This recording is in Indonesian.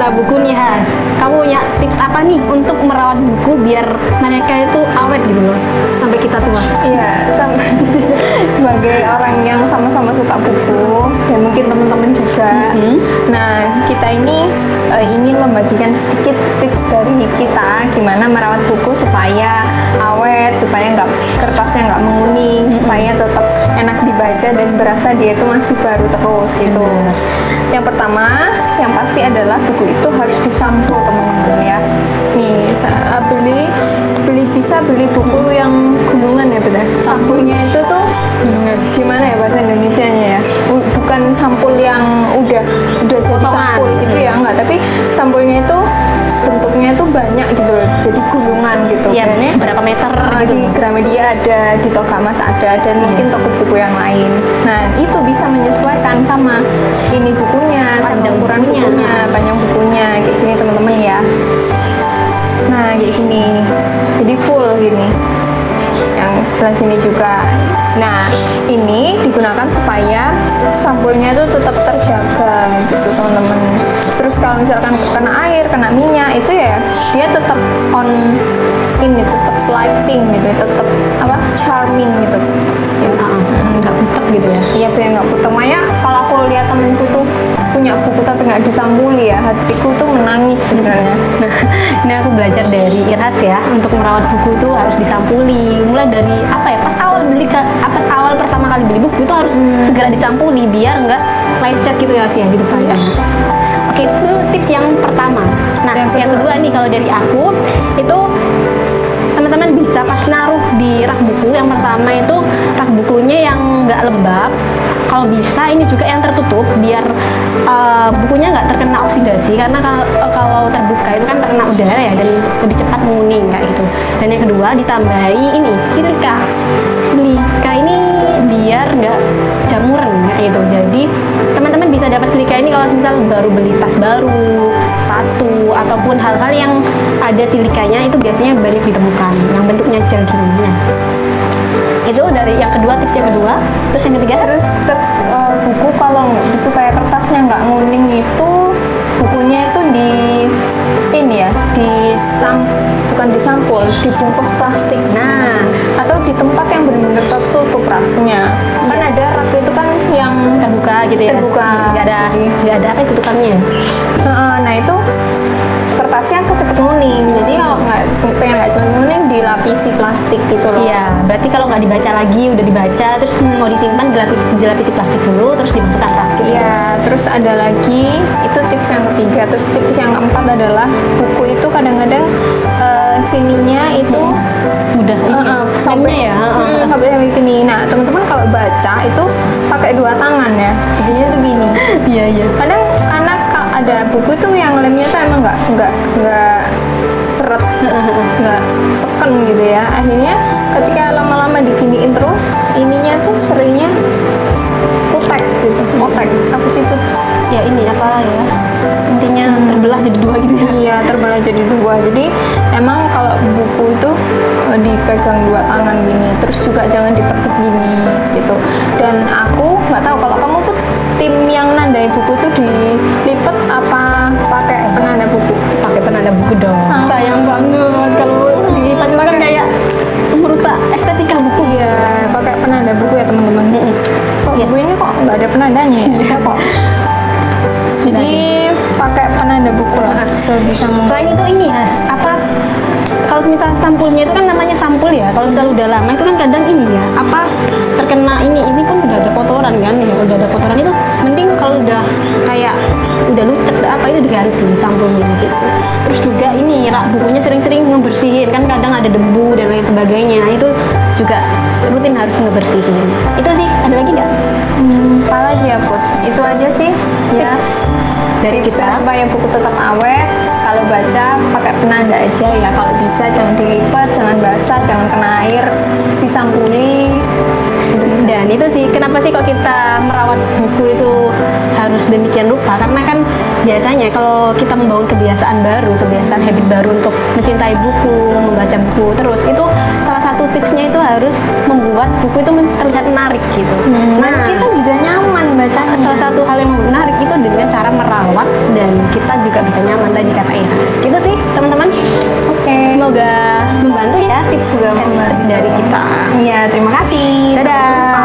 pecinta buku nih Has, kamu punya tips apa nih untuk merawat buku biar mereka itu awet gitu loh sampai kita tua? Iya, sebagai orang yang sama-sama suka buku dan mungkin teman-teman juga. Nah, kita ini ingin membagikan sedikit tips dari kita gimana merawat buku supaya awet, supaya kertasnya nggak menguning, supaya tetap enak dibaca dan berasa dia itu masih baru terus gitu. Yang pertama, yang pasti adalah buku itu harus disampul teman-teman ya. Nih, bisa beli buku yang gulungan ya betul. Sampulnya itu tuh gimana ya bahasa Indonesianya ya? Bukan sampul yang udah jadi potongan sampul gitu ya, enggak, tapi sampulnya itu bentuknya tuh banyak gitu loh, jadi gulungan gitu. Iya, Kayaknya berapa meter gitu. di Gramedia ada, di Togamas ada, dan mungkin toko buku yang lain. Nah, itu bisa menyesuaikan sama ini bukunya, sama Panjang ukuran bukunya, panjang bukunya, kayak gini teman-teman ya. Nah, kayak gini, jadi full gini. Yang sebelah sini juga. Nah, ini digunakan supaya sampulnya itu tetap terjaga gitu teman-teman. Terus kalau misalkan kena air, kena minyak, itu ya dia tetap on, ini tetap lighting gitu, tetap charming gitu ya. Nggak butek gitu ya? Iya, biar nggak butek. Makanya kalau aku lihat temenku tuh punya buku tapi nggak disampuli ya, hatiku tuh menangis sebenarnya. Nah, ini aku belajar dari Irhas ya, untuk merawat buku itu harus disampuli. Mulai dari pas awal pertama kali beli buku itu harus segera disampuli biar nggak lecet gitu ya sih gitu kan. Oke, itu tips yang pertama. Nah, yang kedua nih kalau dari aku itu teman-teman bisa pas naruh di rak buku, yang pertama itu rak bukunya yang nggak lembab. Kalau bisa ini juga yang tertutup biar bukunya nggak terkena oksidasi, karena kalau terbuka itu kan terkena udara ya dan lebih cepat menguning kayak gitu. Dan yang kedua ditambahi ini silika ini biar nggak jamuran kayak gitu. Jadi teman-teman bisa dapat silika ini kalau misal baru beli tas baru, sepatu, ataupun hal-hal yang ada silikanya, itu biasanya banyak ditemukan yang bentuknya gel gini. Nah, itu dari yang kedua, tips yang kedua. Terus yang ketiga, buku kalau supaya kertasnya nggak nguning itu bukunya itu bukan disampul, dibungkus plastik. nah Atau di tempat yang benar-benar tertutup raknya. Kan ada rak itu kan yang terbuka gitu ya, terbuka, nggak ada tutupannya. Nah, itu kertasnya cepet nguning. Jadi kalau pengen nggak cepet nguning, dilapisi plastik gitu loh. Iya, berarti kalau nggak dibaca lagi, udah dibaca terus mau disimpan, dilapisi plastik dulu terus dimasukkan rak gitu. Iya, terus ada lagi, itu tips yang ketiga. Terus tips yang keempat adalah buku itu kadang-kadang sininya itu udah sampai sampai gini. Nah, teman-teman kalau baca itu pakai dua tangan ya, jadinya tuh gini. Iya. Kadang karena ada buku itu yang lemnya tuh emang nggak seret, nggak seken gitu ya. Akhirnya ketika lama-lama diginiin terus, ininya tuh seringnya potek gitu, apa sih ya ini apa ya, intinya terbelah jadi dua gitu ya. Iya, terbelah jadi dua. Jadi emang kalau buku itu dipegang dua tangan gini, terus juga jangan ditekuk gini gitu. Dan aku nggak tahu kalau kamu tuh tim yang nandain buku tuh dilipet apa pakai penanda buku? Pakai penanda buku dong. Sayang banget kalau dilipat kan kayak merusak estetika buku. Iya, pakai penanda buku ya teman-teman. Kok buku ini kok nggak ada penandanya ya? Ada kok. Jadi pakai penanda buku lah sebisa mungkin. Selain itu ini kalau misal sampulnya itu kan namanya sampul ya, kalau misal udah lama itu kan kadang ini ya terkena ini kan udah ada kotoran kan ya, udah ada kotoran itu mending kalau udah kayak udah lucek itu diganti sampulnya gitu. Terus juga ini rak bukunya sering-sering ngebersihin, kan kadang ada debu dan lain sebagainya, itu juga rutin harus ngebersihin. Itu sih, ada lagi nggak? Apalagi ya Put, itu aja sih ya dari tipsnya kita supaya buku tetap awet. Kalau baca pakai penanda aja ya, kalau bisa jangan dilipat, jangan basah, jangan kena air, disampuli. Dan itu sih kenapa sih kok kita merawat buku itu harus demikian rupa, karena kan biasanya kalau kita membangun kebiasaan habit baru untuk mencintai buku, membaca buku terus, itu salah satu satu tipsnya itu harus membuat buku itu terlihat menarik gitu. Dan kita juga nyaman bacanya. salah satu hal yang menarik itu dengan cara merawat dan kita juga bisa nyaman tadi kata Iras. Gitu sih teman-teman. Oke. Semoga membantu ya tips Semoga membantu. dari kita. Iya, terima kasih. Sampai Dadah. jumpa.